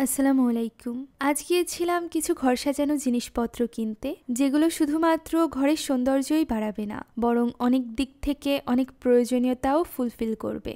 আসসালামু আলাইকুম। আজ গিয়েছিলাম কিছু ঘর সাজানো জিনিসপত্র কিনতে, যেগুলো শুধুমাত্র ঘরের সৌন্দর্যই বাড়াবে না, বরং অনেক দিক থেকে অনেক প্রয়োজনীয়তাও ফুলফিল করবে।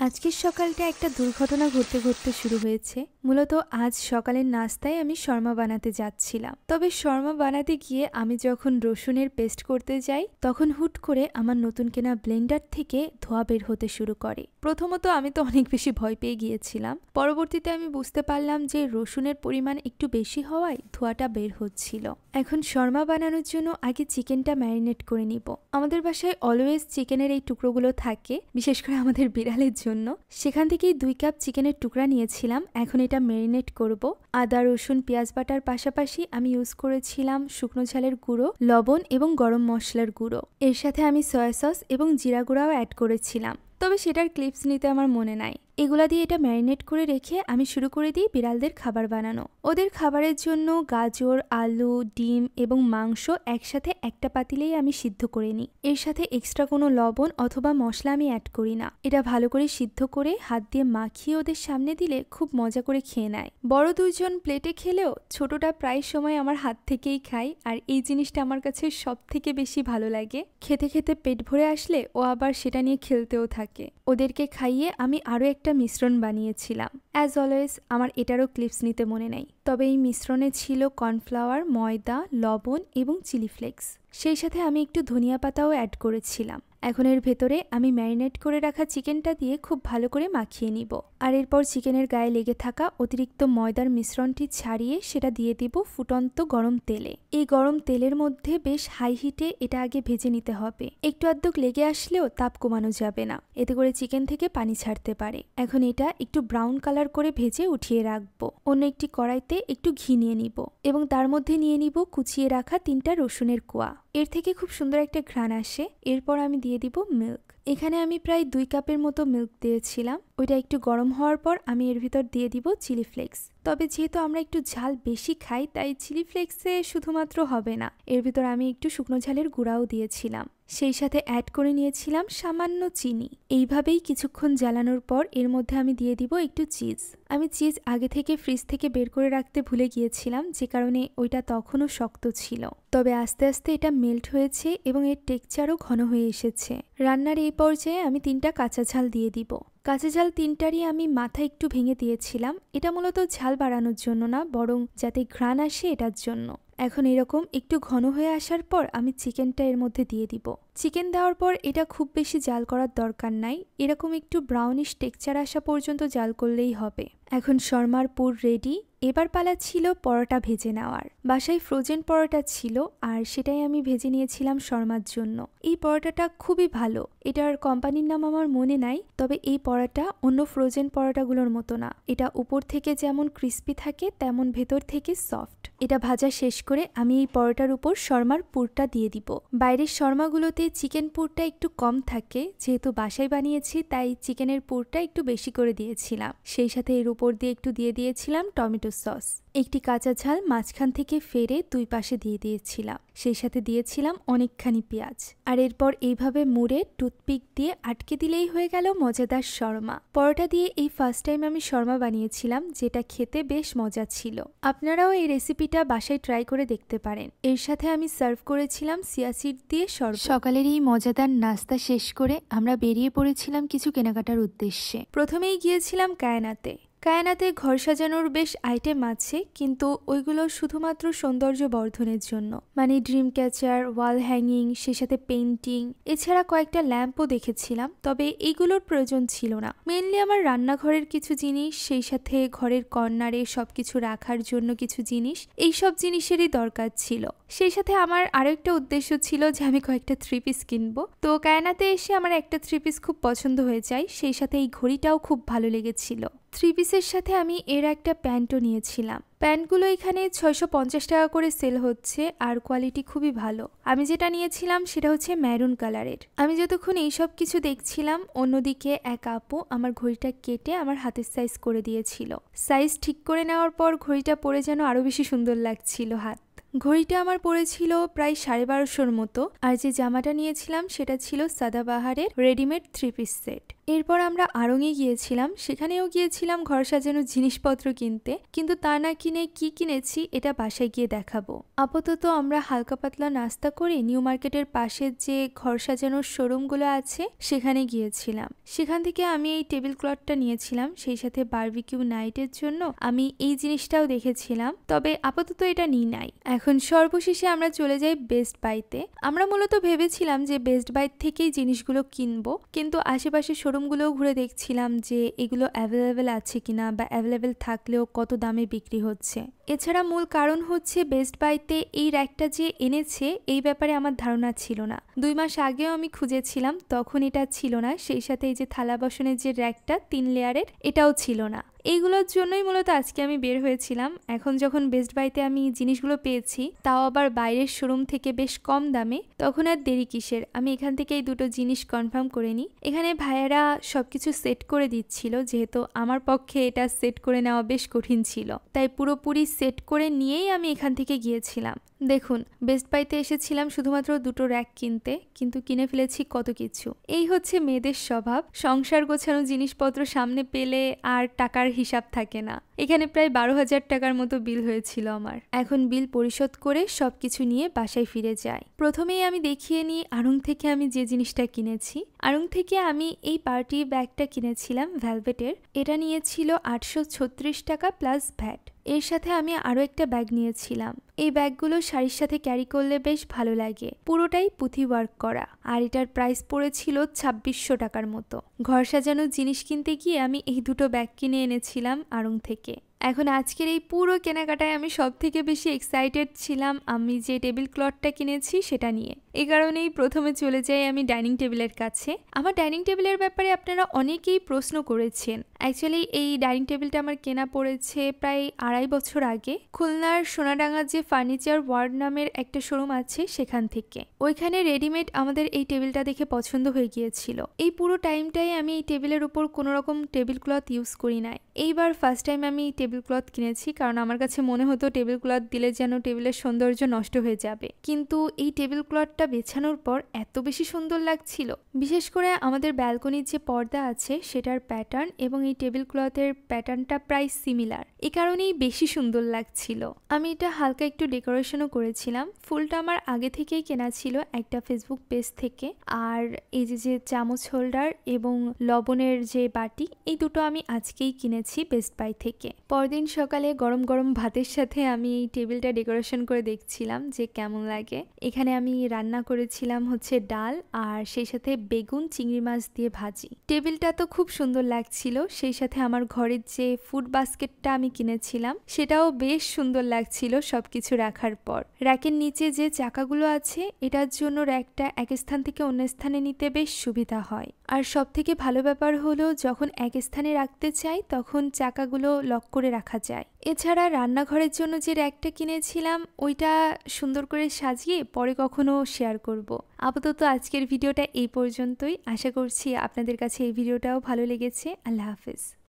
আজকের সকালটা একটা দুর্ঘটনা ঘটতে ঘটতে শুরু হয়েছে। মূলত আজ সকালের নাস্তায় আমি শর্মা বানাতে যাচ্ছিলাম। তবে শর্মা বানাতে গিয়ে আমি যখন রসুনের পেস্ট করতে যাই, তখন হুট করে আমার নতুন কেনা ব্লেন্ডার থেকে ধোঁয়া বের হতে শুরু করে। প্রথমত আমি তো অনেক বেশি ভয় পেয়ে গিয়েছিলাম। পরবর্তীতে আমি বুঝতে পারলাম যে রসুনের পরিমাণ একটু বেশি হওয়ায় ধোঁয়াটা বের হচ্ছিল। এখন শর্মা বানানোর জন্য আগে চিকেনটা ম্যারিনেট করে নিব। আমাদের বাসায় অলওয়েজ চিকেনের এই টুকরোগুলো থাকে, বিশেষ করে আমাদের বিড়ালের জন্য। সেখান থেকেই 2 কাপ চিকেনের টুকরা নিয়েছিলাম। এখন এটা ম্যারিনেট করব। আদা, রসুন, পেঁয়াজ বাটার পাশাপাশি আমি ইউজ করেছিলাম শুকনো ঝালের গুঁড়ো, লবণ এবং গরম মশলার গুঁড়ো। এর সাথে আমি সয়া সস এবং জিরা গুঁড়াও অ্যাড করেছিলাম, তবে সেটার ক্লিপস নিতে আমার মনে নাই। এগুলা দিয়ে এটা ম্যারিনেট করে রেখে আমি শুরু করে দিই বিড়ালদের খাবার বানানো। ওদের খাবারের জন্য গাজর, আলু, ডিম এবং মাংস একসাথে একটা পাতিলেই আমি সিদ্ধ করে নিই। এর সাথে এক্সট্রা কোনো লবণ অথবা মশলা আমি অ্যাড করি না। এটা ভালো করে সিদ্ধ করে হাত দিয়ে মাখিয়ে ওদের সামনে দিলে খুব মজা করে খেয়ে নেয়। বড় দুইজন প্লেটে খেলেও ছোটটা প্রায় সময় আমার হাত থেকেই খায়, আর এই জিনিসটা আমার কাছে সব থেকে বেশি ভালো লাগে। খেতে খেতে পেট ভরে আসলে ও আবার সেটা নিয়ে খেলতেও থাকে। ওদেরকে খাইয়ে আমি আরও একটা মিশ্রণ বানিয়েছিলাম। অ্যাজ অলওয়েজ আমার এটারও ক্লিপস নিতে মনে নাই, তবে এই মিশ্রণে ছিল কর্নফ্লাওয়ার, ময়দা, লবণ এবং চিলি ফ্লেক্স। সেই সাথে আমি একটু ধনিয়া পাতাও অ্যাড করেছিলাম। এখন এর ভেতরে আমি ম্যারিনেট করে রাখা চিকেনটা দিয়ে খুব ভালো করে মাখিয়ে নিব। আর এরপর চিকেনের গায়ে লেগে থাকা অতিরিক্ত ময়দার মিশ্রণটি ছাড়িয়ে সেটা দিয়ে দিব ফুটন্ত গরম তেলে। এই গরম তেলের মধ্যে বেশ হাই হিটে এটা আগে ভেজে নিতে হবে। একটু আধটু লেগে আসলেও তাপ কমানো যাবে না, এতে করে চিকেন থেকে পানি ছাড়তে পারে। এখন এটা একটু ব্রাউন কালার করে ভেজে উঠিয়ে রাখবো। অন্য একটি কড়াইতে একটু ঘি নিয়ে নিব এবং তার মধ্যে নিয়ে নিব কুচিয়ে রাখা 3টা রসুনের কোয়া। এর থেকে খুব সুন্দর একটা ঘ্রাণ আসে। এরপর আমি দিয়ে দিব মিল্ক। এখানে আমি প্রায় 2 কাপের মতো মিল্ক দিয়েছিলাম। ওইটা একটু গরম হওয়ার পর আমি এর ভিতর দিয়ে দিব চিলি ফ্লেক্স। তবে যেহেতু আমরা একটু ঝাল বেশি খাই, তাই চিলি ফ্লেক্সে শুধুমাত্র হবে না, এর ভিতর আমি একটু শুকনো ঝালের গুঁড়াও দিয়েছিলাম। সেই সাথে অ্যাড করে নিয়েছিলাম সামান্য চিনি। এইভাবেই কিছুক্ষণ জ্বালানোর পর এর মধ্যে আমি দিয়ে দিব একটু চিজ। আমি চিজ আগে থেকে ফ্রিজ থেকে বের করে রাখতে ভুলে গিয়েছিলাম, যে কারণে ওইটা তখনও শক্ত ছিল। তবে আস্তে আস্তে এটা মেল্ট হয়েছে এবং এর টেক্সচারও ঘন হয়ে এসেছে। রান্নার এই পর্যায়ে আমি 3টা কাঁচা ঝাল দিয়ে দিব। কাঁচা ঝাল 3টারই আমি মাথা একটু ভেঙে দিয়েছিলাম। এটা মূলত ঝাল বাড়ানোর জন্য না, বরং যাতে ঘ্রাণ আসে এটার জন্য। এখন এরকম একটু ঘন হয়ে আসার পর আমি চিকেনটা এর মধ্যে দিয়ে দিব। চিকেন দেওয়ার পর এটা খুব বেশি জাল করার দরকার নাই, এরকম একটু ব্রাউনিশ টেক্সচার আসা পর্যন্ত জাল করলেই হবে। এখন শর্মার পুর রেডি। এবার পালা ছিল পরোটা ভেজে নেওয়ার। বাসায় ফ্রোজেন পরোটা ছিল, আর সেটাই আমি ভেজে নিয়েছিলাম শর্মার জন্য। এই পরোটাটা খুবই ভালো। এটার কোম্পানির নাম আমার মনে নাই, তবে এই পরোটা অন্য ফ্রোজেন পরোটাগুলোর মতো না। এটা উপর থেকে যেমন ক্রিস্পি থাকে, তেমন ভেতর থেকে সফট। এটা ভাজা শেষ করে আমি এই পরোটার উপর শর্মার পুরটা দিয়ে দিব। বাইরের শর্মাগুলোতে চিকেন পুরটা একটু কম থাকে, যেহেতু বাসায় বানিয়েছি তাই চিকেনের পুরটা একটু বেশি করে দিয়েছিলাম। সেই সাথে এর উপর দিয়ে একটু দিয়ে দিয়েছিলাম টমেটো সস। একটি কাঁচা ঝাল মাঝখান থেকে ফেরে 2 পাশে দিয়ে দিয়েছিলাম। সেই সাথে দিয়েছিলাম অনেকখানি পেঁয়াজ। আর এরপর এইভাবে মুড়ে টুথপিক দিয়ে আটকে দিলেই হয়ে গেল মজাদার শর্মা। পরোটা দিয়ে এই ফার্স্ট টাইম আমি শর্মা বানিয়েছিলাম, যেটা খেতে বেশ মজা ছিল। আপনারাও এই রেসিপিটা বাসায় ট্রাই করে দেখতে পারেন। এর সাথে আমি সার্ভ করেছিলাম চিয়া সিড দিয়ে শরবত। সকালের এই মজাদার নাস্তা শেষ করে আমরা বেরিয়ে পড়েছিলাম কিছু কেনাকাটার উদ্দেশ্যে। প্রথমেই গিয়েছিলাম কায়নাতে। কায়নাতে ঘর সাজানোর বেশ আইটেম আছে, কিন্তু ওইগুলো শুধুমাত্র সৌন্দর্য বর্ধনের জন্য, মানে ড্রিম ক্যাচার, ওয়াল হ্যাঙ্গিং, সে সাথে পেইন্টিং, এছাড়া কয়েকটা ল্যাম্পও দেখেছিলাম। তবে এইগুলোর প্রয়োজন ছিল না। মেনলি আমার রান্নাঘরের কিছু জিনিস, সেই সাথে ঘরের কর্নারে সবকিছু রাখার জন্য কিছু জিনিস, এইসব জিনিসেরই দরকার ছিল। সেই সাথে আমার আরো একটা উদ্দেশ্য ছিল যে আমি কয়েকটা 3 পিস কিনবো। তো কায়নাতে এসে আমার একটা 3 পিস খুব পছন্দ হয়ে যায়। সেই সাথে এই ঘড়িটাও খুব ভালো লেগেছিল। 3 পিসের সাথে আমি এর একটা প্যান্টও নিয়েছিলাম। প্যান্টগুলো এখানে 650 টাকা করে সেল হচ্ছে, আর কোয়ালিটি খুবই ভালো। আমি যেটা নিয়েছিলাম সেটা হচ্ছে ম্যারুন কালারের। আমি যতক্ষণ এইসব কিছু দেখছিলাম, অন্যদিকে এক আপু আমার ঘড়িটা কেটে আমার হাতের সাইজ করে দিয়েছিল। সাইজ ঠিক করে নেওয়ার পর ঘড়িটা পরে যেন আরো বেশি সুন্দর লাগছিল হাত। ঘড়িটা আমার পড়েছিল প্রায় 1250 মতো। আর যে জামাটা নিয়েছিলাম সেটা ছিল সাদাবাহারের রেডিমেড 3 পিস সেট। এরপর আমরা আড়ংয়ে গিয়েছিলাম, সেখানেও গিয়েছিলাম ঘর সাজানোর জিনিসপত্র কিনতে, কিন্তু তা না কিনে কি কিনেছি এটা বাসায় গিয়ে দেখাবো। আপাতত আমরা হালকা পাতলা নাস্তা করে নিউ মার্কেটের পাশের যে ঘর সাজানোর শোরুমগুলো আছে সেখানে গিয়েছিলাম। সেখান থেকে আমি এই টেবিল ক্লথটা নিয়েছিলাম, সেই সাথে বারবিকিউ নাইটের জন্য আমি এই জিনিসটাও দেখেছিলাম, তবে আপাতত এটা নিই নাই। এখন সর্বশেষে আমরা চলে যাই বেস্ট বাইতে। আমরা মূলত ভেবেছিলাম যে বেস্ট বাই থেকেই জিনিসগুলো কিনবো, কিন্তু আশেপাশে শোরুমগুলোও ঘুরে দেখছিলাম যে এগুলো অ্যাভেলেবেল আছে কিনা বা অ্যাভেলেবেল থাকলেও কত দামে বিক্রি হচ্ছে। এছাড়া মূল কারণ হচ্ছে বেস্ট বাইতে এই র্যাকটা যে এনেছে এই ব্যাপারে আমার ধারণা ছিল না। 2 মাস আগেও আমি খুঁজেছিলাম, তখন এটা ছিল না। সেই সাথে এই যে থালা বাসনের যে র্যাকটা 3 লেয়ারের, এটাও ছিল না। এইগুলোর জন্যই মূলত আজকে আমি বের হয়েছিলাম। এখন যখন বেস্ট বাইতে আমি জিনিসগুলো পেয়েছি, তাও আবার বাইরের শোরুম থেকে বেশ কম দামে, তখন আর দেরি কিসের, আমি এখান থেকে এই দুটো জিনিস কনফার্ম করে নিই। এখানে ভাইয়ারা সবকিছু সেট করে দিচ্ছিল, যেহেতু আমার পক্ষে এটা সেট করে নেওয়া বেশ কঠিন ছিল, তাই পুরোপুরি সেট করে নিয়েই আমি এখান থেকে গিয়েছিলাম। দেখুন, বেস্ট বাইতে এসেছিলাম শুধুমাত্র দুটো র্যাক কিনতে, কিন্তু কিনে ফেলেছি কত কিছু। এই হচ্ছে মেয়েদের স্বভাব, সংসার গোছানো জিনিসপত্র সামনে পেলে আর টাকার হিসাব থাকে না। এখানে প্রায় 12,000 টাকার মতো বিল হয়েছিল আমার। এখন বিল পরিশোধ করে সবকিছু নিয়ে বাসায় ফিরে যাই। প্রথমেই আমি দেখিয়ে নিই আড়ং থেকে আমি যে জিনিসটা কিনেছি। আড়ং থেকে আমি এই পার্টি ব্যাগটা কিনেছিলাম ভ্যালভেটের, এটা নিয়েছিল 836 টাকা প্লাস ভ্যাট। এর সাথে আমি আরও একটা ব্যাগ নিয়েছিলাম। এই ব্যাগগুলো শাড়ির সাথে ক্যারি করলে বেশ ভালো লাগে, পুরোটাই পুঁথি ওয়ার্ক করা, আর এটার প্রাইস পড়েছিল 2600 টাকার মতো। ঘর সাজানোর জিনিস কিনতে গিয়ে আমি এই দুটো ব্যাগ কিনে এনেছিলাম আড়ং থেকে। এখন আজকের এই পুরো কেনাকাটায় আমি সব থেকে বেশি এক্সাইটেড ছিলাম আমি যে টেবিল ক্লথটা কিনেছি সেটা নিয়ে। এই কারণেই প্রথমে চলে যাই আমি ডাইনিং টেবিলের কাছে। আমার ডাইনিং টেবিলের ব্যাপারে আপনারা অনেকেই প্রশ্ন করেছেন। অ্যাকচুয়ালি এই ডাইনিং টেবিলটা আমার কেনা পড়েছে প্রায় 2.5 বছর আগে, খুলনার সোনাডাঙ্গার যে ফার্নিচার ওয়ার্ল্ড নামের একটা শোরুম আছে সেখান থেকে। ওইখানে রেডিমেড আমাদের এই টেবিলটা দেখে পছন্দ হয়ে গিয়েছিল। এই পুরো টাইমটাই আমি এই টেবিলের উপর কোনো রকম টেবিল ক্লথ ইউজ করি নাই। এইবার ফার্স্ট টাইম আমি টেবিল ক্লথ কিনেছি, কারণ আমার কাছে মনে হতো টেবিল ক্লথ দিলে যেন টেবিলের সৌন্দর্য নষ্ট হয়ে যাবে, কিন্তু এই টেবিল ক্লথটা বেছানোর পর এত বেশি সুন্দর লাগছিল। বিশেষ করে আমাদের ব্যালকনির যে পর্দা আছে সেটার প্যাটার্ন এবং এই টেবিল ক্লথের প্যাটার্নটা প্রায় সিমিলার, এই কারণেই বেশি সুন্দর লাগছিল। আমি এটা হালকা একটু ডেকোরেশনও করেছিলাম। ফুলটা আমার আগে থেকেই কেনা ছিল একটা ফেসবুক পেজ থেকে, আর এই যে চামচ হোল্ডার এবং লবণের যে বাটি, এই দুটো আমি আজকেই কিনেছি বেস্ট বাই থেকে। পরদিন সকালে গরম গরম ভাতের সাথে আমি এই টেবিলটা ডেকোরেশন করে দেখছিলাম যে কেমন লাগে। এখানে আমি রান্না করেছিলাম হচ্ছে ডাল, আর সেই সাথে বেগুন চিংড়ি মাছ দিয়ে ভাজি। টেবিলটা তো খুব সুন্দর লাগছিল, সেই সাথে আমার ঘরের যে ফুড বাস্কেটটা আমি কিনেছিলাম সেটাও বেশ সুন্দর লাগছিল সবকিছু রাখার পর। র্যাকের নিচে যে চাকাগুলো আছে এটার জন্য র্যাকটা এক স্থান থেকে অন্য স্থানে নিতে বেশ সুবিধা হয়। আর সব থেকে ভালো ব্যাপার হলো যখন এক স্থানে রাখতে চাই তখন চাকাগুলো লক করে রাখা যায়। এছাড়া রান্নাঘরের জন্য যে র্যাকটা কিনেছিলাম ওইটা সুন্দর করে সাজিয়ে পরে কখনো শেয়ার করব। আপাতত আজকের ভিডিওটা এই পর্যন্তই। আশা করছি আপনাদের কাছে এই ভিডিওটাও ভালো লেগেছে। আল্লাহ হাফেজ।